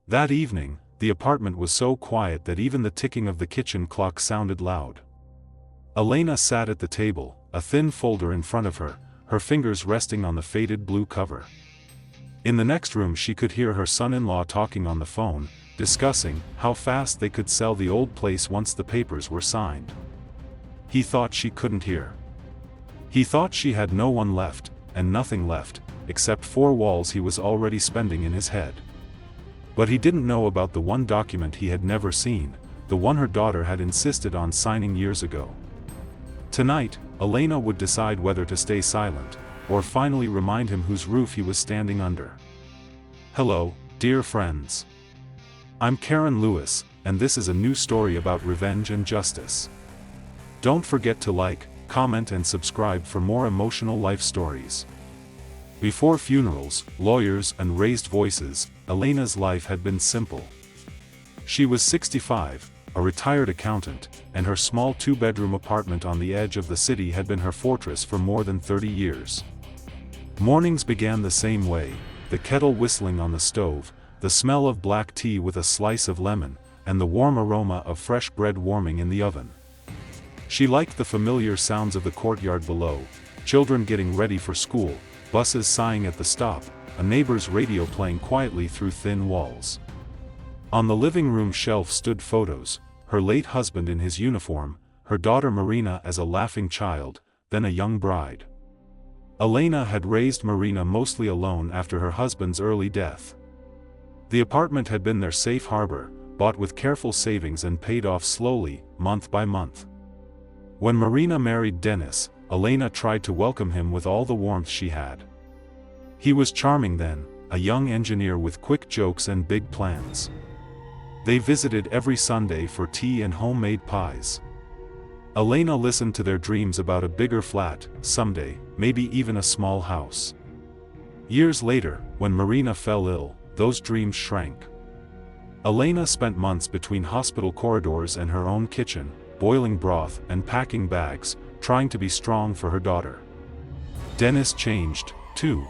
That evening, the apartment was so quiet that even the ticking of the kitchen clock sounded loud. Elena sat at the table, a thin folder in front of her, her fingers resting on the faded blue cover. In the next room she could hear her son-in-law talking on the phone, discussing how fast they could sell the old place once the papers were signed. He thought she couldn't hear. He thought she had no one left, and nothing left, except 4 walls he was already spending in his head. But he didn't know about the one document he had never seen, the one her daughter had insisted on signing years ago. Tonight, Elena would decide whether to stay silent, or finally remind him whose roof he was standing under. Hello, dear friends. I'm Karen Lewis, and this is a new story about revenge and justice. Don't forget to like, comment and subscribe for more emotional life stories. Before funerals, lawyers and raised voices, Elena's life had been simple. She was 65, a retired accountant, and her small 2-bedroom apartment on the edge of the city had been her fortress for more than 30 years. Mornings began the same way, the kettle whistling on the stove, the smell of black tea with a slice of lemon, and the warm aroma of fresh bread warming in the oven. She liked the familiar sounds of the courtyard below, children getting ready for school, buses sighing at the stop, a neighbor's radio playing quietly through thin walls. On the living room shelf stood photos, her late husband in his uniform, her daughter Marina as a laughing child, then a young bride. Elena had raised Marina mostly alone after her husband's early death. The apartment had been their safe harbor, bought with careful savings and paid off slowly, month by month. When Marina married Dennis, Elena tried to welcome him with all the warmth she had. He was charming then, a young engineer with quick jokes and big plans. They visited every Sunday for tea and homemade pies. Elena listened to their dreams about a bigger flat, someday, maybe even a small house. Years later, when Marina fell ill, those dreams shrank. Elena spent months between hospital corridors and her own kitchen, boiling broth and packing bags, trying to be strong for her daughter. Dennis changed, too.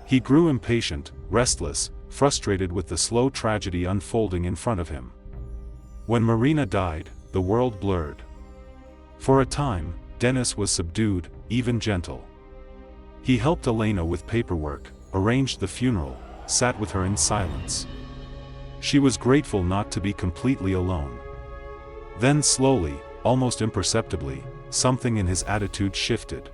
He grew impatient, restless, frustrated with the slow tragedy unfolding in front of him. When Marina died, the world blurred. For a time, Dennis was subdued, even gentle. He helped Elena with paperwork, arranged the funeral, sat with her in silence. She was grateful not to be completely alone. Then slowly, almost imperceptibly, something in his attitude shifted.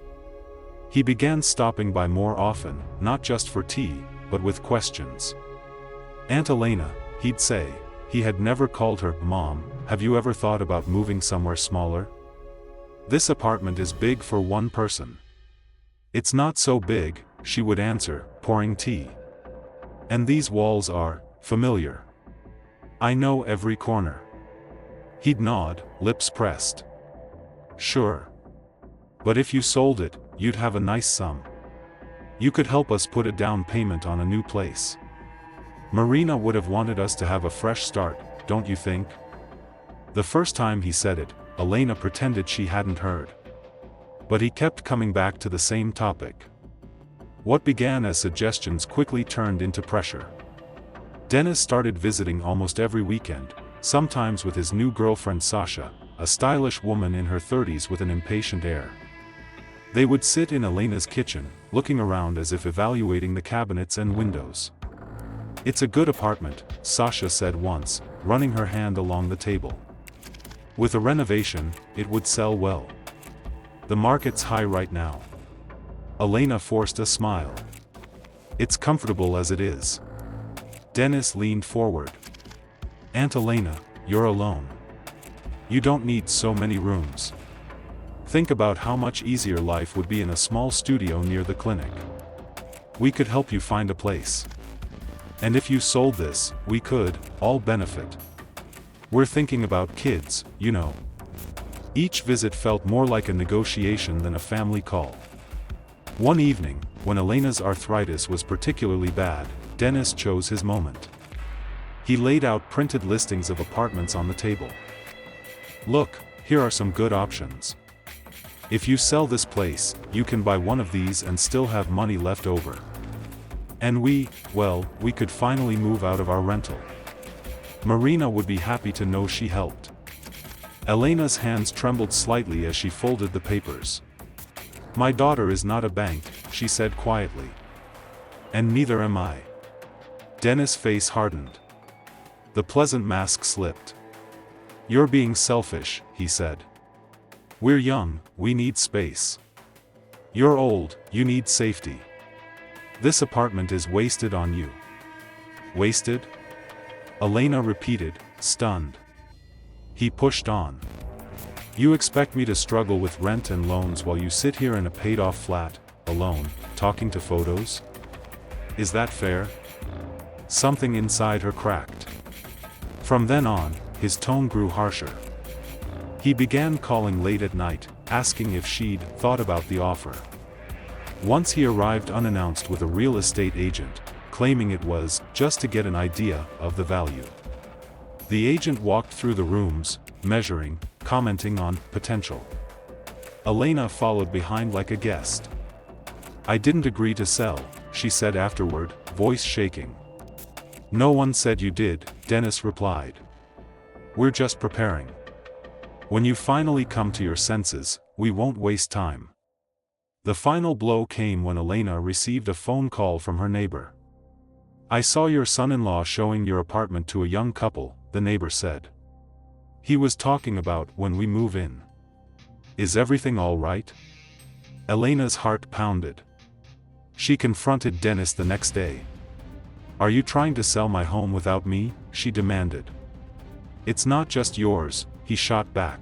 He began stopping by more often, not just for tea, but with questions. "Aunt Elena," he'd say. He had never called her Mom. "Have you ever thought about moving somewhere smaller? This apartment is big for one person." "It's not so big," she would answer, pouring tea. "And these walls are familiar. I know every corner." He'd nod, lips pressed. "Sure. But if you sold it, you'd have a nice sum. You could help us put a down payment on a new place. Marina would have wanted us to have a fresh start, don't you think?" The first time he said it, Elena pretended she hadn't heard. But he kept coming back to the same topic. What began as suggestions quickly turned into pressure. Dennis started visiting almost every weekend, sometimes with his new girlfriend Sasha, a stylish woman in her 30s with an impatient air. They would sit in Elena's kitchen, looking around as if evaluating the cabinets and windows. "It's a good apartment," Sasha said once, running her hand along the table. "With a renovation, it would sell well. The market's high right now." Elena forced a smile. "It's comfortable as it is." Dennis leaned forward. "Aunt Elena, you're alone. You don't need so many rooms. Think about how much easier life would be in a small studio near the clinic. We could help you find a place. And if you sold this, we could all benefit. We're thinking about kids, you know." Each visit felt more like a negotiation than a family call. One evening, when Elena's arthritis was particularly bad, Dennis chose his moment. He laid out printed listings of apartments on the table. "Look, here are some good options. If you sell this place, you can buy one of these and still have money left over. And we could finally move out of our rental. Marina would be happy to know she helped. Elena's hands trembled slightly as she folded the papers. My daughter is not a bank, she said quietly. And neither am I. Dennis' face hardened. The pleasant mask slipped. You're being selfish, he said. We're young, we need space. You're old, you need safety. This apartment is wasted on you. Wasted? Elena repeated, stunned. He pushed on. You expect me to struggle with rent and loans while you sit here in a paid-off flat, alone, talking to photos? Is that fair? Something inside her cracked. From then on, his tone grew harsher. He began calling late at night, asking if she'd thought about the offer. Once he arrived unannounced with a real estate agent, claiming it was just to get an idea of the value. The agent walked through the rooms, measuring, commenting on potential. Elena followed behind like a guest. I didn't agree to sell, she said afterward, voice shaking. No one said you did, Dennis replied. We're just preparing. When you finally come to your senses, we won't waste time. The final blow came when Elena received a phone call from her neighbor. I saw your son-in-law showing your apartment to a young couple, the neighbor said. He was talking about when we move in. Is everything all right? Elena's heart pounded. She confronted Dennis the next day. Are you trying to sell my home without me? She demanded. It's not just yours, he shot back.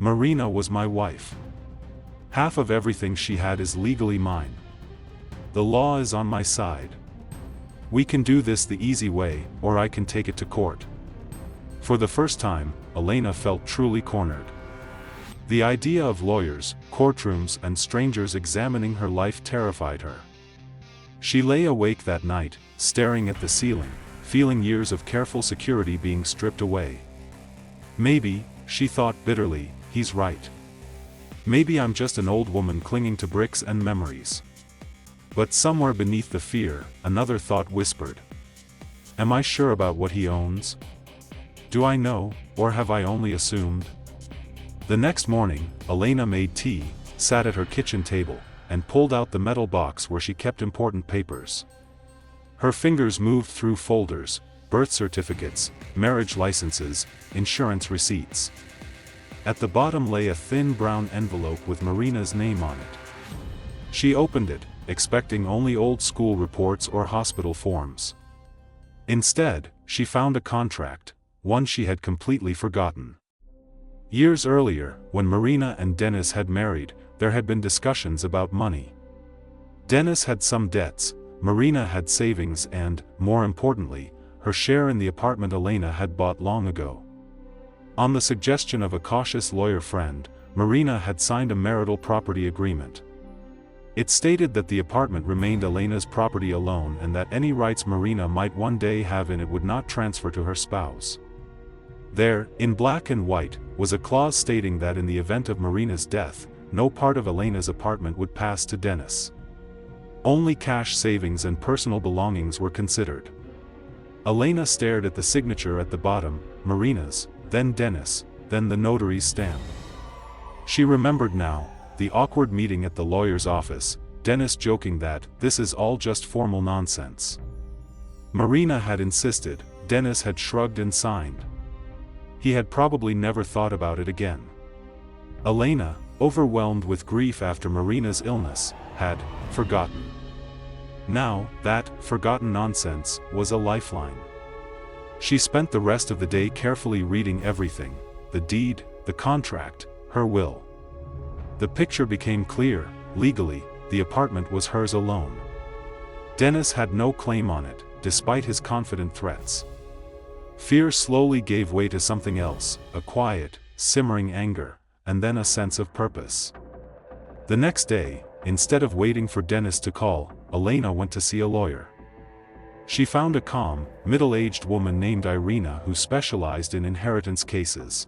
Marina was my wife. Half of everything she had is legally mine. The law is on my side. We can do this the easy way, or I can take it to court. For the first time, Elena felt truly cornered. The idea of lawyers, courtrooms, and strangers examining her life terrified her. She lay awake that night, staring at the ceiling, feeling years of careful security being stripped away. Maybe, she thought bitterly, he's right. Maybe I'm just an old woman clinging to bricks and memories. But somewhere beneath the fear, another thought whispered. Am I sure about what he owns? Do I know, or have I only assumed? The next morning, Elena made tea, sat at her kitchen table, and pulled out the metal box where she kept important papers. Her fingers moved through folders, birth certificates, marriage licenses, insurance receipts. At the bottom lay a thin brown envelope with Marina's name on it. She opened it, expecting only old school reports or hospital forms. Instead, she found a contract, one she had completely forgotten. Years earlier, when Marina and Dennis had married, there had been discussions about money. Dennis had some debts, Marina had savings and, more importantly, her share in the apartment Elena had bought long ago. On the suggestion of a cautious lawyer friend, Marina had signed a marital property agreement. It stated that the apartment remained Elena's property alone and that any rights Marina might one day have in it would not transfer to her spouse. There, in black and white, was a clause stating that in the event of Marina's death, no part of Elena's apartment would pass to Dennis. Only cash savings and personal belongings were considered. Elena stared at the signature at the bottom, Marina's, then Dennis, then the notary's stamp. She remembered now, the awkward meeting at the lawyer's office, Dennis joking that, this is all just formal nonsense. Marina had insisted, Dennis had shrugged and signed. He had probably never thought about it again. Elena, overwhelmed with grief after Marina's illness, had forgotten. Now, that forgotten nonsense was a lifeline. She spent the rest of the day carefully reading everything, the deed, the contract, her will. The picture became clear, legally, the apartment was hers alone. Dennis had no claim on it, despite his confident threats. Fear slowly gave way to something else, a quiet, simmering anger, and then a sense of purpose. The next day, instead of waiting for Dennis to call, Elena went to see a lawyer. She found a calm, middle-aged woman named Irina who specialized in inheritance cases.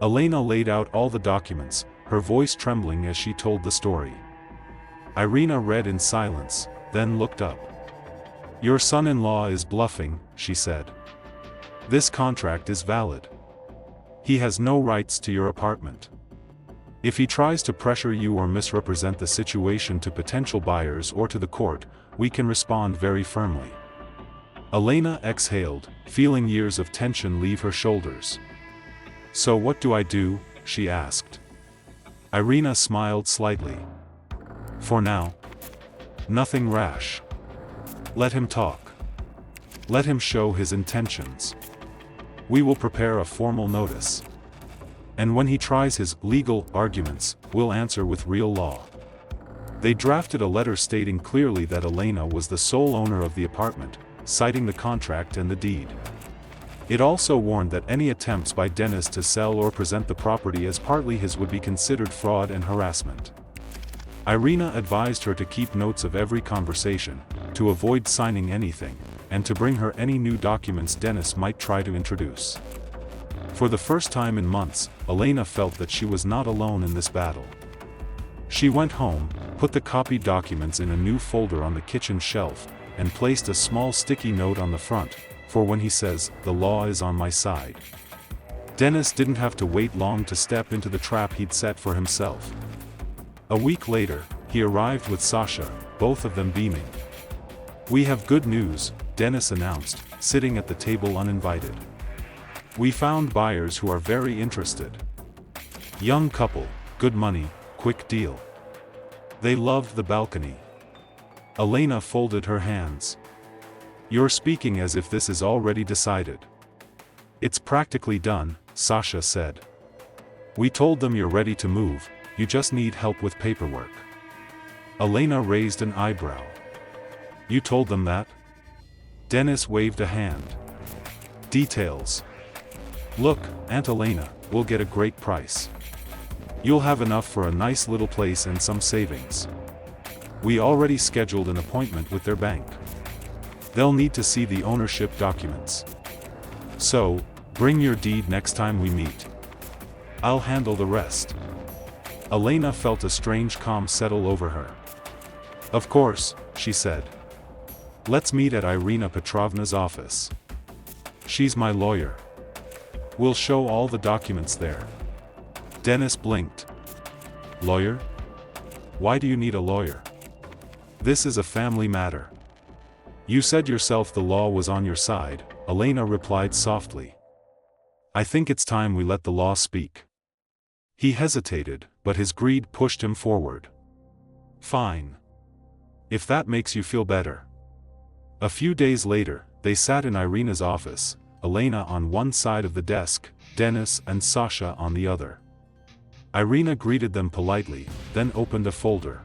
Elena laid out all the documents, her voice trembling as she told the story. Irina read in silence, then looked up. "Your son-in-law is bluffing," she said. "This contract is valid. He has no rights to your apartment. If he tries to pressure you or misrepresent the situation to potential buyers or to the court, we can respond very firmly." Elena exhaled, feeling years of tension leave her shoulders. "So what do I do?" she asked. Irina smiled slightly. "For now, nothing rash. Let him talk. Let him show his intentions. We will prepare a formal notice. And when he tries his legal arguments, we'll answer with real law." They drafted a letter stating clearly that Elena was the sole owner of the apartment, citing the contract and the deed. It also warned that any attempts by Dennis to sell or present the property as partly his would be considered fraud and harassment. Irina advised her to keep notes of every conversation, to avoid signing anything, and to bring her any new documents Dennis might try to introduce. For the first time in months, Elena felt that she was not alone in this battle. She went home, put the copied documents in a new folder on the kitchen shelf, and placed a small sticky note on the front, "For when he says, the law is on my side." Dennis didn't have to wait long to step into the trap he'd set for himself. A week later, he arrived with Sasha, both of them beaming. "We have good news," Dennis announced, sitting at the table uninvited. "We found buyers who are very interested. Young couple, good money, quick deal. They loved the balcony." Elena folded her hands. "You're speaking as if this is already decided." "It's practically done," Sasha said. "We told them you're ready to move, you just need help with paperwork." Elena raised an eyebrow. "You told them that?" Dennis waved a hand. "Details. Look, Aunt Elena, we'll get a great price. You'll have enough for a nice little place and some savings. We already scheduled an appointment with their bank. They'll need to see the ownership documents. So, bring your deed next time we meet. I'll handle the rest." Elena felt a strange calm settle over her. "Of course," she said. "Let's meet at Irina Petrovna's office. She's my lawyer. We'll show all the documents there." Dennis blinked. "Lawyer? Why do you need a lawyer? This is a family matter." "You said yourself the law was on your side," Elena replied softly. "I think it's time we let the law speak." He hesitated, but his greed pushed him forward. "Fine. If that makes you feel better." A few days later, they sat in Irina's office, Elena on one side of the desk, Dennis and Sasha on the other. Irina greeted them politely, then opened a folder.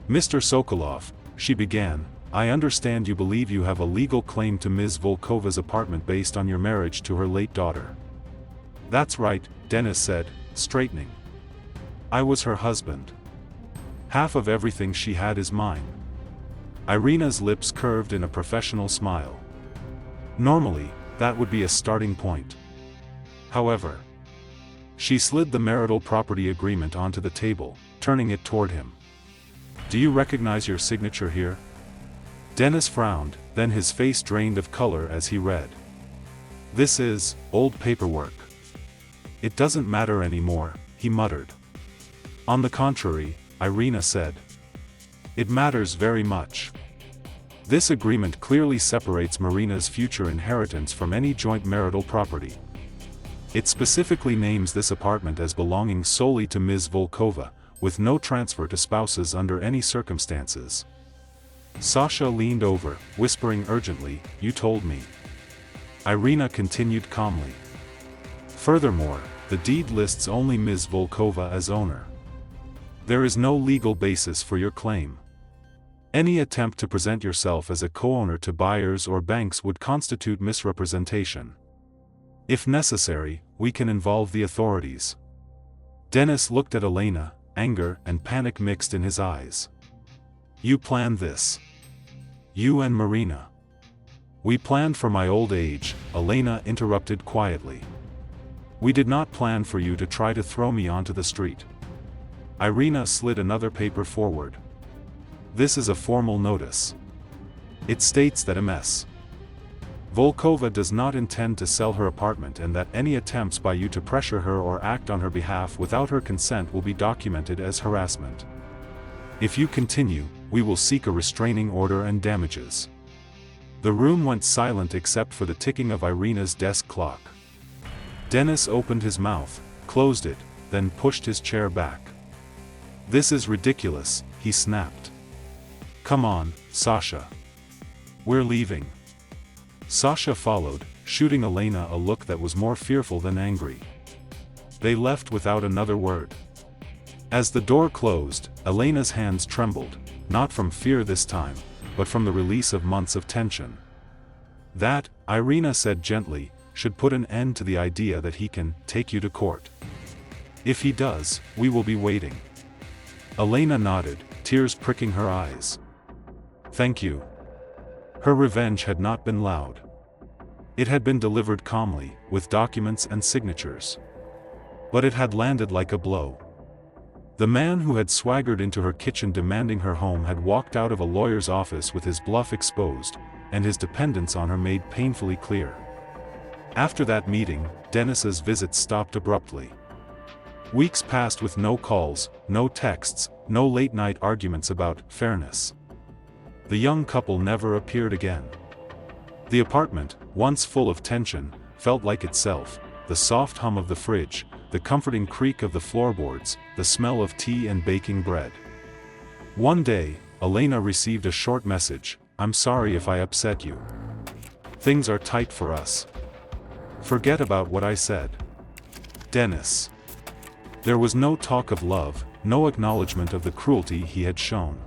"Mr. Sokolov," she began, "I understand you believe you have a legal claim to Ms. Volkova's apartment based on your marriage to her late daughter." "That's right," Dennis said, straightening. "I was her husband. Half of everything she had is mine." Irina's lips curved in a professional smile. Normally, that would be a starting point. However, she slid the marital property agreement onto the table, turning it toward him. "Do you recognize your signature here?" Dennis frowned, then his face drained of color as he read. "This is old paperwork. It doesn't matter anymore," he muttered. "On the contrary," Irina said. "It matters very much. This agreement clearly separates Marina's future inheritance from any joint marital property. It specifically names this apartment as belonging solely to Ms. Volkova, with no transfer to spouses under any circumstances." Sasha leaned over, whispering urgently, "You told me." Irina continued calmly. "Furthermore, the deed lists only Ms. Volkova as owner. There is no legal basis for your claim. Any attempt to present yourself as a co-owner to buyers or banks would constitute misrepresentation. If necessary, we can involve the authorities." Dennis looked at Elena, anger and panic mixed in his eyes. "You planned this. You and Marina." "We planned for my old age," Elena interrupted quietly. "We did not plan for you to try to throw me onto the street." Irina slid another paper forward. This is a formal notice. It states that Ms. Volkova does not intend to sell her apartment and that any attempts by you to pressure her or act on her behalf without her consent will be documented as harassment. If you continue, we will seek a restraining order and damages. The room went silent except for the ticking of Irina's desk clock. Dennis opened his mouth, closed it, then pushed his chair back. "This is ridiculous," he snapped. "Come on, Sasha. We're leaving." Sasha followed, shooting Elena a look that was more fearful than angry. They left without another word. As the door closed, Elena's hands trembled, not from fear this time, but from the release of months of tension. That, Irina said gently, should put an end to the idea that he can take you to court. If he does, we will be waiting. Elena nodded, tears pricking her eyes. Thank you. Her revenge had not been loud. It had been delivered calmly, with documents and signatures. But it had landed like a blow. The man who had swaggered into her kitchen demanding her home had walked out of a lawyer's office with his bluff exposed, and his dependence on her made painfully clear. After that meeting, Dennis's visits stopped abruptly. Weeks passed with no calls, no texts, no late-night arguments about fairness. The young couple never appeared again. The apartment, once full of tension, felt like itself, the soft hum of the fridge, the comforting creak of the floorboards, the smell of tea and baking bread. One day, Elena received a short message, "I'm sorry if I upset you. Things are tight for us. Forget about what I said. Dennis." There was no talk of love, no acknowledgement of the cruelty he had shown.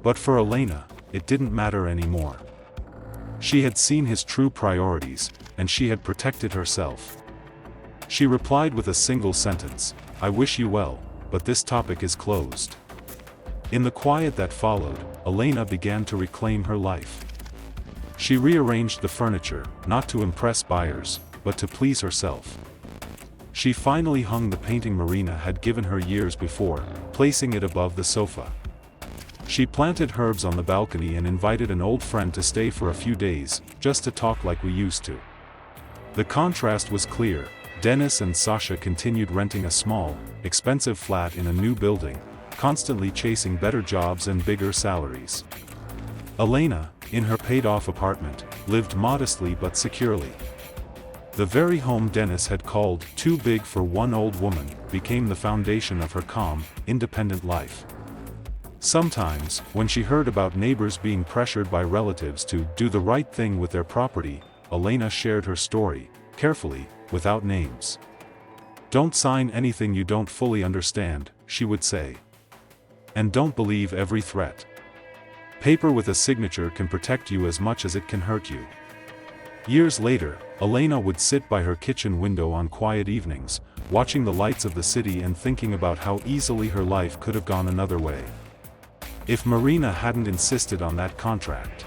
But for Elena, it didn't matter anymore. She had seen his true priorities, and she had protected herself. She replied with a single sentence, "I wish you well, but this topic is closed." In the quiet that followed, Elena began to reclaim her life. She rearranged the furniture, not to impress buyers, but to please herself. She finally hung the painting Marina had given her years before, placing it above the sofa. She planted herbs on the balcony and invited an old friend to stay for a few days, just to talk like we used to. The contrast was clear. Dennis and Sasha continued renting a small, expensive flat in a new building, constantly chasing better jobs and bigger salaries. Elena, in her paid-off apartment, lived modestly but securely. The very home Dennis had called too big for one old woman became the foundation of her calm, independent life. Sometimes, when she heard about neighbors being pressured by relatives to do the right thing with their property, Elena shared her story, carefully, without names. "Don't sign anything you don't fully understand," she would say. "And don't believe every threat. Paper with a signature can protect you as much as it can hurt you." Years later, Elena would sit by her kitchen window on quiet evenings, watching the lights of the city and thinking about how easily her life could have gone another way. If Marina hadn't insisted on that contract.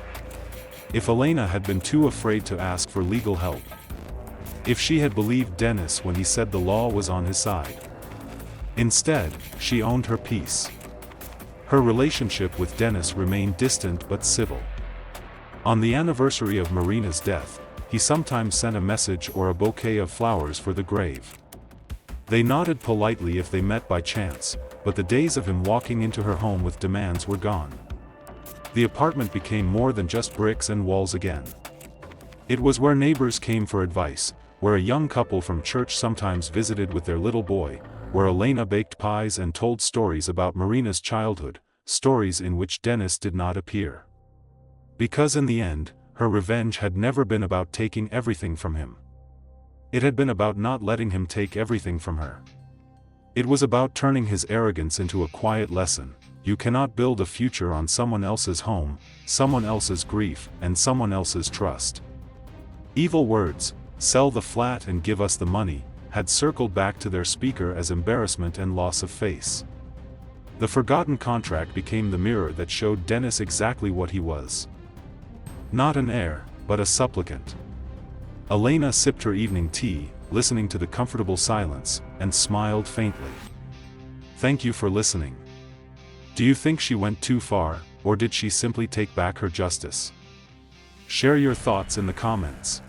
If Elena had been too afraid to ask for legal help. If she had believed Dennis when he said the law was on his side. Instead, she owned her peace. Her relationship with Dennis remained distant but civil. On the anniversary of Marina's death, he sometimes sent a message or a bouquet of flowers for the grave. They nodded politely if they met by chance, but the days of him walking into her home with demands were gone. The apartment became more than just bricks and walls again. It was where neighbors came for advice, where a young couple from church sometimes visited with their little boy, where Elena baked pies and told stories about Marina's childhood, stories in which Dennis did not appear. Because in the end, her revenge had never been about taking everything from him. It had been about not letting him take everything from her. It was about turning his arrogance into a quiet lesson. You cannot build a future on someone else's home, someone else's grief, and someone else's trust. Evil words, "Sell the flat and give us the money," had circled back to their speaker as embarrassment and loss of face. The forgotten contract became the mirror that showed Dennis exactly what he was. Not an heir, but a supplicant. Elena sipped her evening tea, listening to the comfortable silence, and smiled faintly. "Thank you for listening. Do you think she went too far?" or did she simply take back her justice? Share your thoughts in the comments.